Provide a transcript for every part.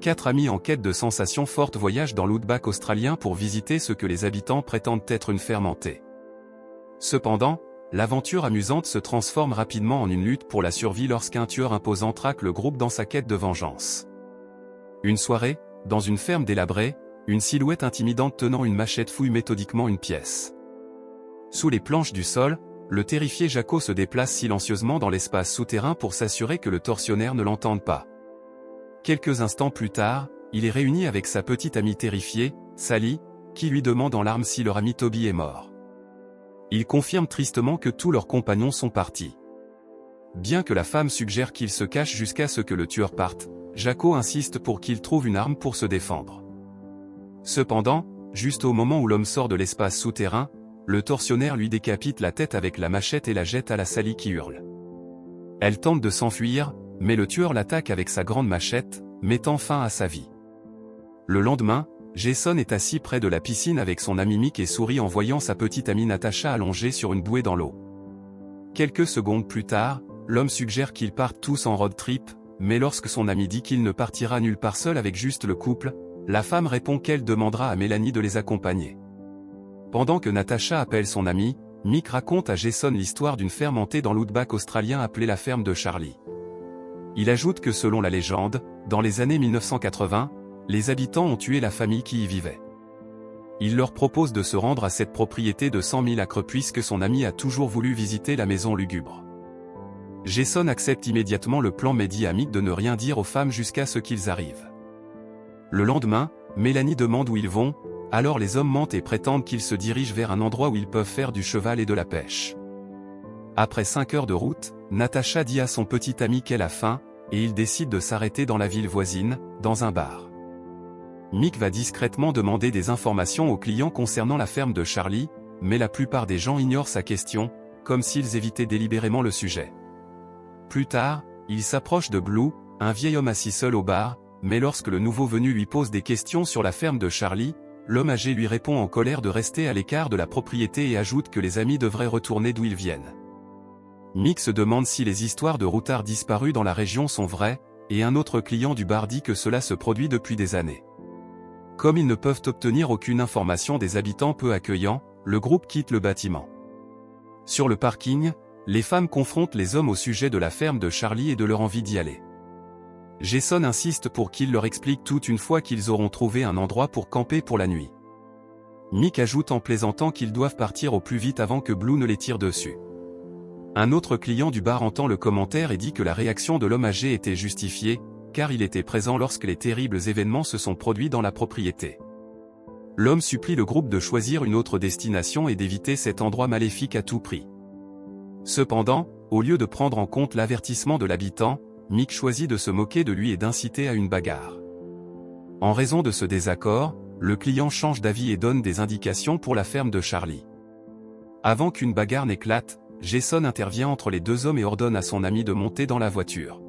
4 amis en quête de sensations fortes voyagent dans l'outback australien pour visiter ce que les habitants prétendent être une ferme hantée. Cependant, l'aventure amusante se transforme rapidement en une lutte pour la survie lorsqu'un tueur imposant traque le groupe dans sa quête de vengeance. Une soirée, dans une ferme délabrée, une silhouette intimidante tenant une machette fouille méthodiquement une pièce. Sous les planches du sol, le terrifié Jaco se déplace silencieusement dans l'espace souterrain pour s'assurer que le tortionnaire ne l'entende pas. Quelques instants plus tard, il est réuni avec sa petite amie terrifiée, Sally, qui lui demande en larmes si leur ami Toby est mort. Il confirme tristement que tous leurs compagnons sont partis. Bien que la femme suggère qu'il se cache jusqu'à ce que le tueur parte, Jaco insiste pour qu'il trouve une arme pour se défendre. Cependant, juste au moment où l'homme sort de l'espace souterrain, le tortionnaire lui décapite la tête avec la machette et la jette à la Sally qui hurle. Elle tente de s'enfuir, mais le tueur l'attaque avec sa grande machette, mettant fin à sa vie. Le lendemain, Jason est assis près de la piscine avec son ami Mick et sourit en voyant sa petite amie Natasha allongée sur une bouée dans l'eau. Quelques secondes plus tard, l'homme suggère qu'ils partent tous en road trip, mais lorsque son ami dit qu'il ne partira nulle part seul avec juste le couple, la femme répond qu'elle demandera à Mélanie de les accompagner. Pendant que Natasha appelle son ami, Mick raconte à Jason l'histoire d'une ferme hantée dans l'outback australien appelée la ferme de Charlie. Il ajoute que selon la légende, dans les années 1980, les habitants ont tué la famille qui y vivait. Il leur propose de se rendre à cette propriété de 100 000 acres puisque son ami a toujours voulu visiter la maison lugubre. Jason accepte immédiatement le plan mais dit à Mick de ne rien dire aux femmes jusqu'à ce qu'ils arrivent. Le lendemain, Mélanie demande où ils vont, alors les hommes mentent et prétendent qu'ils se dirigent vers un endroit où ils peuvent faire du cheval et de la pêche. Après 5 heures de route, Natasha dit à son petit ami qu'elle a faim, et ils décident de s'arrêter dans la ville voisine, dans un bar. Mick va discrètement demander des informations aux clients concernant la ferme de Charlie, mais la plupart des gens ignorent sa question, comme s'ils évitaient délibérément le sujet. Plus tard, il s'approche de Blue, un vieil homme assis seul au bar, mais lorsque le nouveau venu lui pose des questions sur la ferme de Charlie, l'homme âgé lui répond en colère de rester à l'écart de la propriété et ajoute que les amis devraient retourner d'où ils viennent. Mick se demande si les histoires de routards disparus dans la région sont vraies, et un autre client du bar dit que cela se produit depuis des années. Comme ils ne peuvent obtenir aucune information des habitants peu accueillants, le groupe quitte le bâtiment. Sur le parking, les femmes confrontent les hommes au sujet de la ferme de Charlie et de leur envie d'y aller. Jason insiste pour qu'ils leur expliquent tout une fois qu'ils auront trouvé un endroit pour camper pour la nuit. Mick ajoute en plaisantant qu'ils doivent partir au plus vite avant que Blue ne les tire dessus. Un autre client du bar entend le commentaire et dit que la réaction de l'homme âgé était justifiée, car il était présent lorsque les terribles événements se sont produits dans la propriété. L'homme supplie le groupe de choisir une autre destination et d'éviter cet endroit maléfique à tout prix. Cependant, au lieu de prendre en compte l'avertissement de l'habitant, Mick choisit de se moquer de lui et d'inciter à une bagarre. En raison de ce désaccord, le client change d'avis et donne des indications pour la ferme de Charlie. Avant qu'une bagarre n'éclate, Jason intervient entre les deux hommes et ordonne à son ami de monter dans la voiture.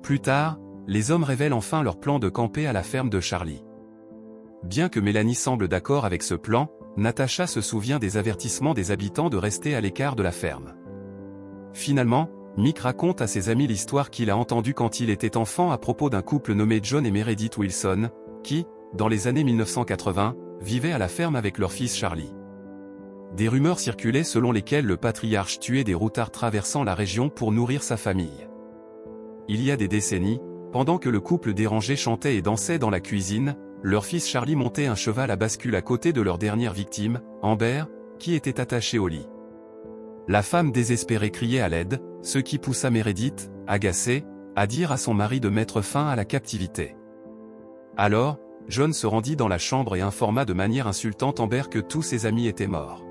Plus tard, les hommes révèlent enfin leur plan de camper à la ferme de Charlie. Bien que Mélanie semble d'accord avec ce plan, Natasha se souvient des avertissements des habitants de rester à l'écart de la ferme. Finalement, Mick raconte à ses amis l'histoire qu'il a entendue quand il était enfant à propos d'un couple nommé John et Meredith Wilson, qui, dans les années 1980, vivaient à la ferme avec leur fils Charlie. Des rumeurs circulaient selon lesquelles le patriarche tuait des routards traversant la région pour nourrir sa famille. Il y a des décennies, pendant que le couple dérangé chantait et dansait dans la cuisine, leur fils Charlie montait un cheval à bascule à côté de leur dernière victime, Amber, qui était attachée au lit. La femme désespérée criait à l'aide, ce qui poussa Meredith, agacée, à dire à son mari de mettre fin à la captivité. Alors, John se rendit dans la chambre et informa de manière insultante Amber que tous ses amis étaient morts.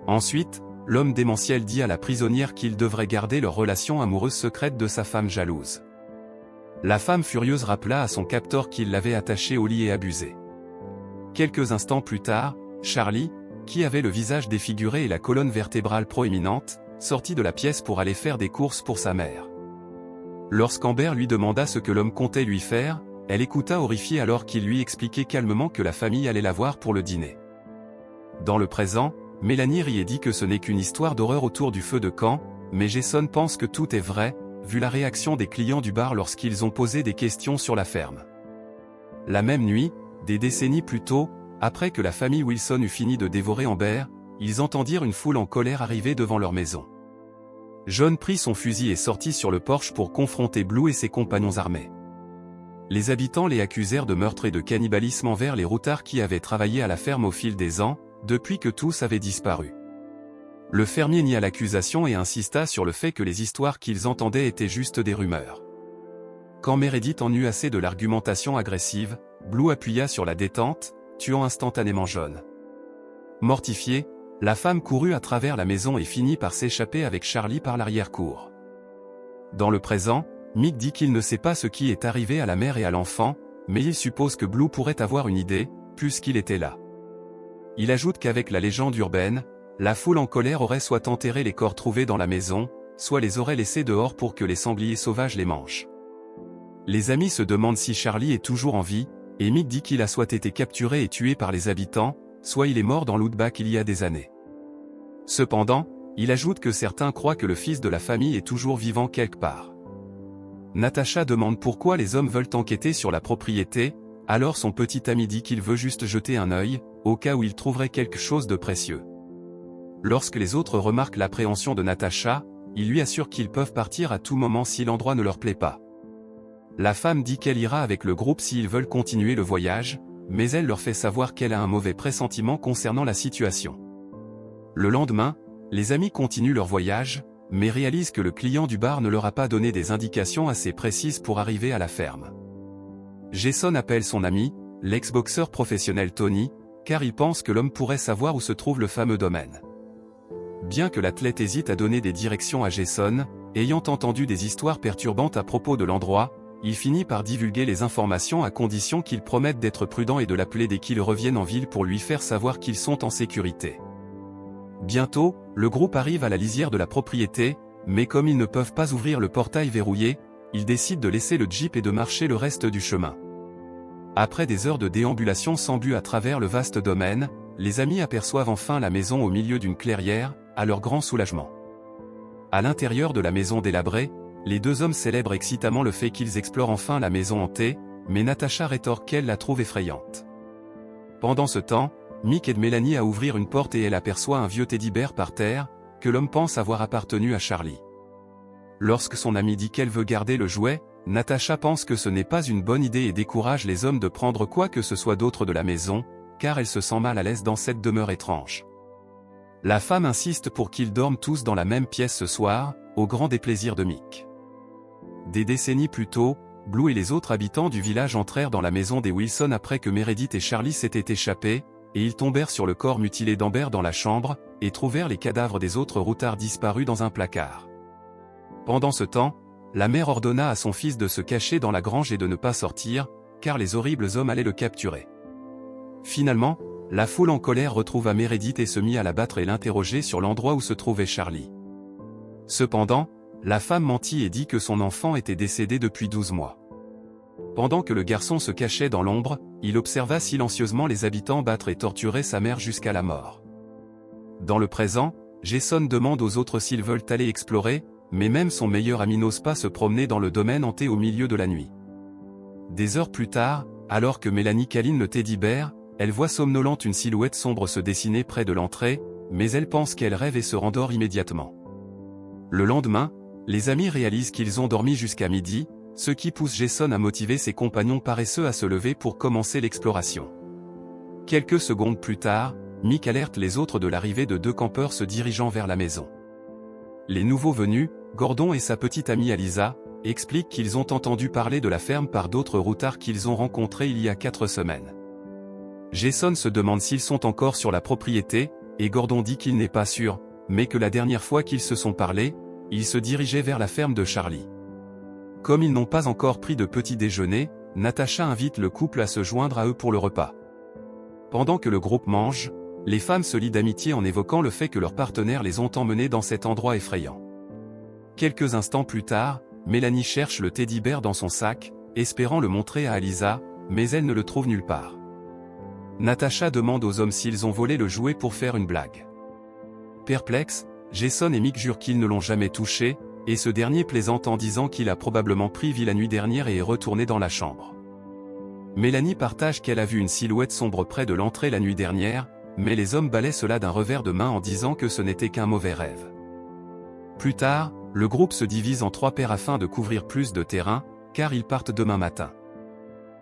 Ensuite, l'homme démentiel dit à la prisonnière qu'ils devraient garder leur relation amoureuse secrète de sa femme jalouse. La femme furieuse rappela à son capteur qu'il l'avait attachée au lit et abusée. Quelques instants plus tard, Charlie, qui avait le visage défiguré et la colonne vertébrale proéminente, sortit de la pièce pour aller faire des courses pour sa mère. Lorsqu'Amber lui demanda ce que l'homme comptait lui faire, elle écouta horrifiée alors qu'il lui expliquait calmement que la famille allait la voir pour le dîner. Dans le présent, Mélanie rit et dit que ce n'est qu'une histoire d'horreur autour du feu de camp, mais Jason pense que tout est vrai, vu la réaction des clients du bar lorsqu'ils ont posé des questions sur la ferme. La même nuit, des décennies plus tôt, après que la famille Wilson eut fini de dévorer Amber, ils entendirent une foule en colère arriver devant leur maison. John prit son fusil et sortit sur le porche pour confronter Blue et ses compagnons armés. Les habitants les accusèrent de meurtre et de cannibalisme envers les routards qui avaient travaillé à la ferme au fil des ans, depuis que tous avaient disparu. Le fermier nia l'accusation et insista sur le fait que les histoires qu'ils entendaient étaient juste des rumeurs. Quand Meredith en eut assez de l'argumentation agressive, Blue appuya sur la détente, tuant instantanément John. Mortifiée, la femme courut à travers la maison et finit par s'échapper avec Charlie par l'arrière-cour. Dans le présent, Mick dit qu'il ne sait pas ce qui est arrivé à la mère et à l'enfant, mais il suppose que Blue pourrait avoir une idée, puisqu'il était là. Il ajoute qu'avec la légende urbaine, la foule en colère aurait soit enterré les corps trouvés dans la maison, soit les aurait laissés dehors pour que les sangliers sauvages les mangent. Les amis se demandent si Charlie est toujours en vie, et Mick dit qu'il a soit été capturé et tué par les habitants, soit il est mort dans l'outback il y a des années. Cependant, il ajoute que certains croient que le fils de la famille est toujours vivant quelque part. Natasha demande pourquoi les hommes veulent enquêter sur la propriété, alors son petit ami dit qu'il veut juste jeter un œil, au cas où il trouverait quelque chose de précieux. Lorsque les autres remarquent l'appréhension de Natasha, il lui assure qu'ils peuvent partir à tout moment si l'endroit ne leur plaît pas. La femme dit qu'elle ira avec le groupe s'ils veulent continuer le voyage, mais elle leur fait savoir qu'elle a un mauvais pressentiment concernant la situation. Le lendemain, les amis continuent leur voyage, mais réalisent que le client du bar ne leur a pas donné des indications assez précises pour arriver à la ferme. Jason appelle son ami, l'ex-boxeur professionnel Tony, car il pense que l'homme pourrait savoir où se trouve le fameux domaine. Bien que l'athlète hésite à donner des directions à Jason, ayant entendu des histoires perturbantes à propos de l'endroit, il finit par divulguer les informations à condition qu'il promette d'être prudent et de l'appeler dès qu'ils reviennent en ville pour lui faire savoir qu'ils sont en sécurité. Bientôt, le groupe arrive à la lisière de la propriété, mais comme ils ne peuvent pas ouvrir le portail verrouillé, ils décident de laisser le jeep et de marcher le reste du chemin. Après des heures de déambulation sans but à travers le vaste domaine, les amis aperçoivent enfin la maison au milieu d'une clairière, à leur grand soulagement. À l'intérieur de la maison délabrée, les deux hommes célèbrent excitamment le fait qu'ils explorent enfin la maison hantée, mais Natasha rétorque qu'elle la trouve effrayante. Pendant ce temps, Mick aide Mélanie à ouvrir une porte et elle aperçoit un vieux teddy-bear par terre, que l'homme pense avoir appartenu à Charlie. Lorsque son amie dit qu'elle veut garder le jouet, Natasha pense que ce n'est pas une bonne idée et décourage les hommes de prendre quoi que ce soit d'autre de la maison, car elle se sent mal à l'aise dans cette demeure étrange. La femme insiste pour qu'ils dorment tous dans la même pièce ce soir, au grand déplaisir de Mick. Des décennies plus tôt, Blue et les autres habitants du village entrèrent dans la maison des Wilson après que Meredith et Charlie s'étaient échappés, et ils tombèrent sur le corps mutilé d'Amber dans la chambre, et trouvèrent les cadavres des autres routards disparus dans un placard. Pendant ce temps, la mère ordonna à son fils de se cacher dans la grange et de ne pas sortir, car les horribles hommes allaient le capturer. Finalement, la foule en colère retrouva Meredith et se mit à la battre et l'interroger sur l'endroit où se trouvait Charlie. Cependant, la femme mentit et dit que son enfant était décédé depuis 12 mois. Pendant que le garçon se cachait dans l'ombre, il observa silencieusement les habitants battre et torturer sa mère jusqu'à la mort. Dans le présent, Jason demande aux autres s'ils veulent aller explorer, mais même son meilleur ami n'ose pas se promener dans le domaine hanté au milieu de la nuit. Des heures plus tard, alors que Mélanie câline le teddy-bear, elle voit somnolente une silhouette sombre se dessiner près de l'entrée, mais elle pense qu'elle rêve et se rendort immédiatement. Le lendemain, les amis réalisent qu'ils ont dormi jusqu'à midi, ce qui pousse Jason à motiver ses compagnons paresseux à se lever pour commencer l'exploration. Quelques secondes plus tard, Mick alerte les autres de l'arrivée de deux campeurs se dirigeant vers la maison. Les nouveaux venus, Gordon et sa petite amie Alisa, expliquent qu'ils ont entendu parler de la ferme par d'autres routards qu'ils ont rencontrés il y a 4 semaines. Jason se demande s'ils sont encore sur la propriété, et Gordon dit qu'il n'est pas sûr, mais que la dernière fois qu'ils se sont parlé, ils se dirigeaient vers la ferme de Charlie. Comme ils n'ont pas encore pris de petit déjeuner, Natasha invite le couple à se joindre à eux pour le repas. Pendant que le groupe mange, les femmes se lient d'amitié en évoquant le fait que leurs partenaires les ont emmenés dans cet endroit effrayant. Quelques instants plus tard, Mélanie cherche le teddy-bear dans son sac, espérant le montrer à Alisa, mais elle ne le trouve nulle part. Natasha demande aux hommes s'ils ont volé le jouet pour faire une blague. Perplexe, Jason et Mick jurent qu'ils ne l'ont jamais touché, et ce dernier plaisante en disant qu'il a probablement pris vie la nuit dernière et est retourné dans la chambre. Mélanie partage qu'elle a vu une silhouette sombre près de l'entrée la nuit dernière, mais les hommes balaient cela d'un revers de main en disant que ce n'était qu'un mauvais rêve. Plus tard, le groupe se divise en 3 paires afin de couvrir plus de terrain, car ils partent demain matin.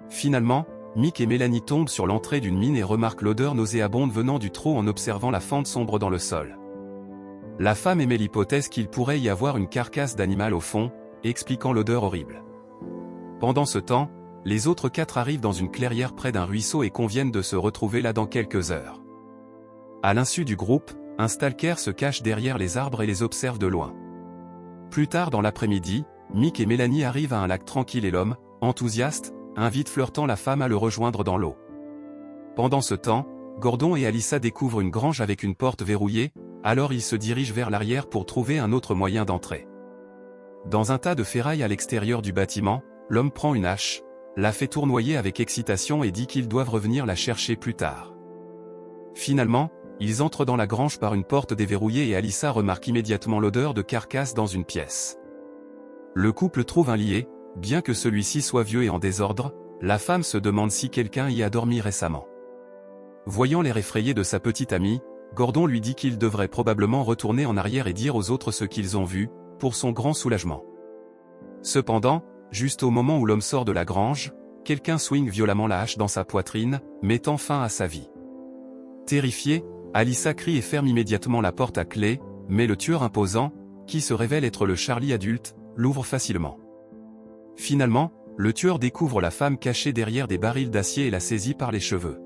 Finalement, Mick et Mélanie tombent sur l'entrée d'une mine et remarquent l'odeur nauséabonde venant du trou en observant la fente sombre dans le sol. La femme émet l'hypothèse qu'il pourrait y avoir une carcasse d'animal au fond, expliquant l'odeur horrible. Pendant ce temps, les autres 4 arrivent dans une clairière près d'un ruisseau et conviennent de se retrouver là dans quelques heures. À l'insu du groupe, un stalker se cache derrière les arbres et les observe de loin. Plus tard dans l'après-midi, Mick et Mélanie arrivent à un lac tranquille et l'homme, enthousiaste, invite flirtant la femme à le rejoindre dans l'eau. Pendant ce temps, Gordon et Alyssa découvrent une grange avec une porte verrouillée, alors ils se dirigent vers l'arrière pour trouver un autre moyen d'entrer. Dans un tas de ferraille à l'extérieur du bâtiment, l'homme prend une hache, la fait tournoyer avec excitation et dit qu'ils doivent revenir la chercher plus tard. Finalement, ils entrent dans la grange par une porte déverrouillée et Alyssa remarque immédiatement l'odeur de carcasse dans une pièce. Le couple trouve un lit et, bien que celui-ci soit vieux et en désordre, la femme se demande si quelqu'un y a dormi récemment. Voyant l'air effrayé de sa petite amie, Gordon lui dit qu'il devrait probablement retourner en arrière et dire aux autres ce qu'ils ont vu, pour son grand soulagement. Cependant, juste au moment où l'homme sort de la grange, quelqu'un swing violemment la hache dans sa poitrine, mettant fin à sa vie. Terrifiée, Alyssa crie et ferme immédiatement la porte à clé, mais le tueur imposant, qui se révèle être le Charlie adulte, l'ouvre facilement. Finalement, le tueur découvre la femme cachée derrière des barils d'acier et la saisit par les cheveux.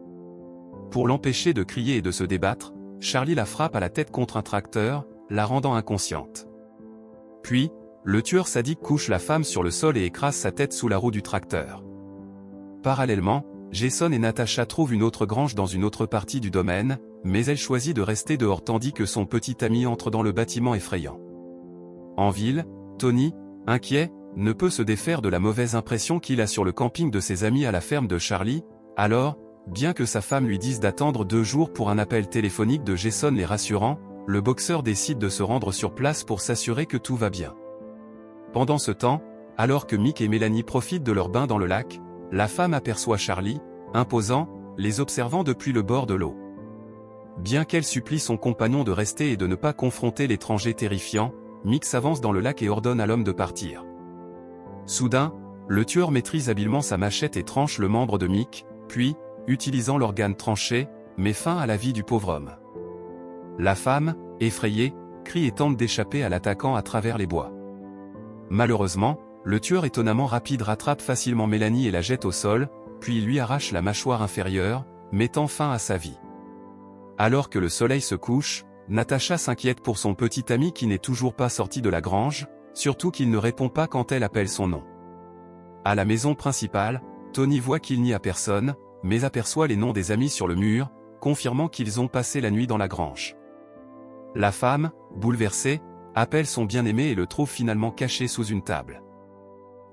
Pour l'empêcher de crier et de se débattre, Charlie la frappe à la tête contre un tracteur, la rendant inconsciente. Puis, le tueur sadique couche la femme sur le sol et écrase sa tête sous la roue du tracteur. Parallèlement, Jason et Natasha trouvent une autre grange dans une autre partie du domaine, mais elle choisit de rester dehors tandis que son petit ami entre dans le bâtiment effrayant. En ville, Tony, inquiet, ne peut se défaire de la mauvaise impression qu'il a sur le camping de ses amis à la ferme de Charlie, alors, bien que sa femme lui dise d'attendre 2 jours pour un appel téléphonique de Jason les rassurant, le boxeur décide de se rendre sur place pour s'assurer que tout va bien. Pendant ce temps, alors que Mick et Mélanie profitent de leur bain dans le lac, la femme aperçoit Charlie, imposant, les observant depuis le bord de l'eau. Bien qu'elle supplie son compagnon de rester et de ne pas confronter l'étranger terrifiant, Mick s'avance dans le lac et ordonne à l'homme de partir. Soudain, le tueur maîtrise habilement sa machette et tranche le membre de Mick, puis, utilisant l'organe tranché, met fin à la vie du pauvre homme. La femme, effrayée, crie et tente d'échapper à l'attaquant à travers les bois. Malheureusement, le tueur étonnamment rapide rattrape facilement Mélanie et la jette au sol, puis lui arrache la mâchoire inférieure, mettant fin à sa vie. Alors que le soleil se couche, Natasha s'inquiète pour son petit ami qui n'est toujours pas sorti de la grange, surtout qu'il ne répond pas quand elle appelle son nom. À la maison principale, Tony voit qu'il n'y a personne, mais aperçoit les noms des amis sur le mur, confirmant qu'ils ont passé la nuit dans la grange. La femme, bouleversée, appelle son bien-aimé et le trouve finalement caché sous une table.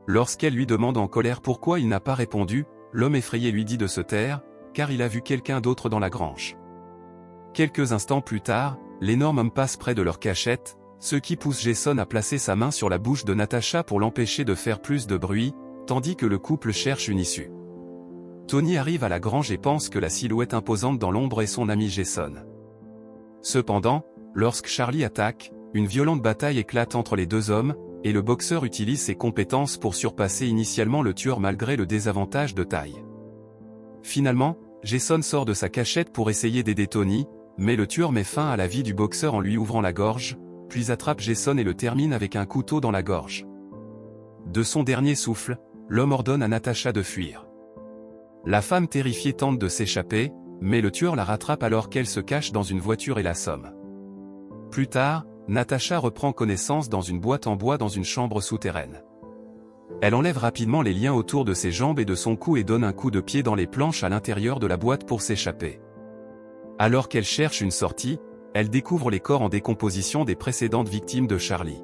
Lorsqu'elle lui demande en colère pourquoi il n'a pas répondu, l'homme effrayé lui dit de se taire, car il a vu quelqu'un d'autre dans la grange. Quelques instants plus tard, l'énorme homme passe près de leur cachette, ce qui pousse Jason à placer sa main sur la bouche de Natasha pour l'empêcher de faire plus de bruit, tandis que le couple cherche une issue. Tony arrive à la grange et pense que la silhouette imposante dans l'ombre est son ami Jason. Cependant, lorsque Charlie attaque, une violente bataille éclate entre les 2 hommes, et le boxeur utilise ses compétences pour surpasser initialement le tueur malgré le désavantage de taille. Finalement, Jason sort de sa cachette pour essayer d'aider Tony, mais le tueur met fin à la vie du boxeur en lui ouvrant la gorge, puis attrape Jason et le termine avec un couteau dans la gorge. De son dernier souffle, l'homme ordonne à Natasha de fuir. La femme terrifiée tente de s'échapper, mais le tueur la rattrape alors qu'elle se cache dans une voiture et l'assomme. Plus tard, Natasha reprend connaissance dans une boîte en bois dans une chambre souterraine. Elle enlève rapidement les liens autour de ses jambes et de son cou et donne un coup de pied dans les planches à l'intérieur de la boîte pour s'échapper. Alors qu'elle cherche une sortie, elle découvre les corps en décomposition des précédentes victimes de Charlie.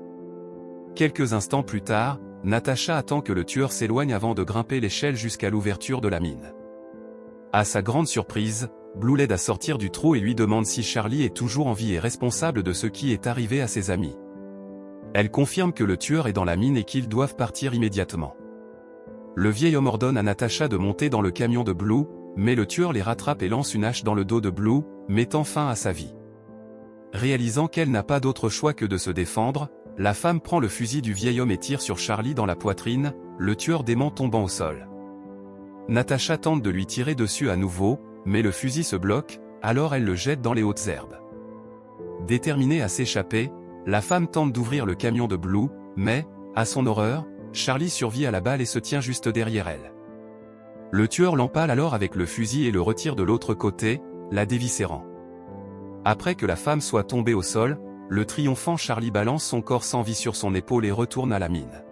Quelques instants plus tard, Natasha attend que le tueur s'éloigne avant de grimper l'échelle jusqu'à l'ouverture de la mine. À sa grande surprise, Blue l'aide à sortir du trou et lui demande si Charlie est toujours en vie et responsable de ce qui est arrivé à ses amis. Elle confirme que le tueur est dans la mine et qu'ils doivent partir immédiatement. Le vieil homme ordonne à Natasha de monter dans le camion de Blue, mais le tueur les rattrape et lance une hache dans le dos de Blue, mettant fin à sa vie. Réalisant qu'elle n'a pas d'autre choix que de se défendre, la femme prend le fusil du vieil homme et tire sur Charlie dans la poitrine, le tueur dément tombant au sol. Natasha tente de lui tirer dessus à nouveau, mais le fusil se bloque, alors elle le jette dans les hautes herbes. Déterminée à s'échapper, la femme tente d'ouvrir le camion de Blue, mais, à son horreur, Charlie survit à la balle et se tient juste derrière elle. Le tueur l'empale alors avec le fusil et le retire de l'autre côté, la déviscérant. Après que la femme soit tombée au sol, le triomphant Charlie balance son corps sans vie sur son épaule et retourne à la mine.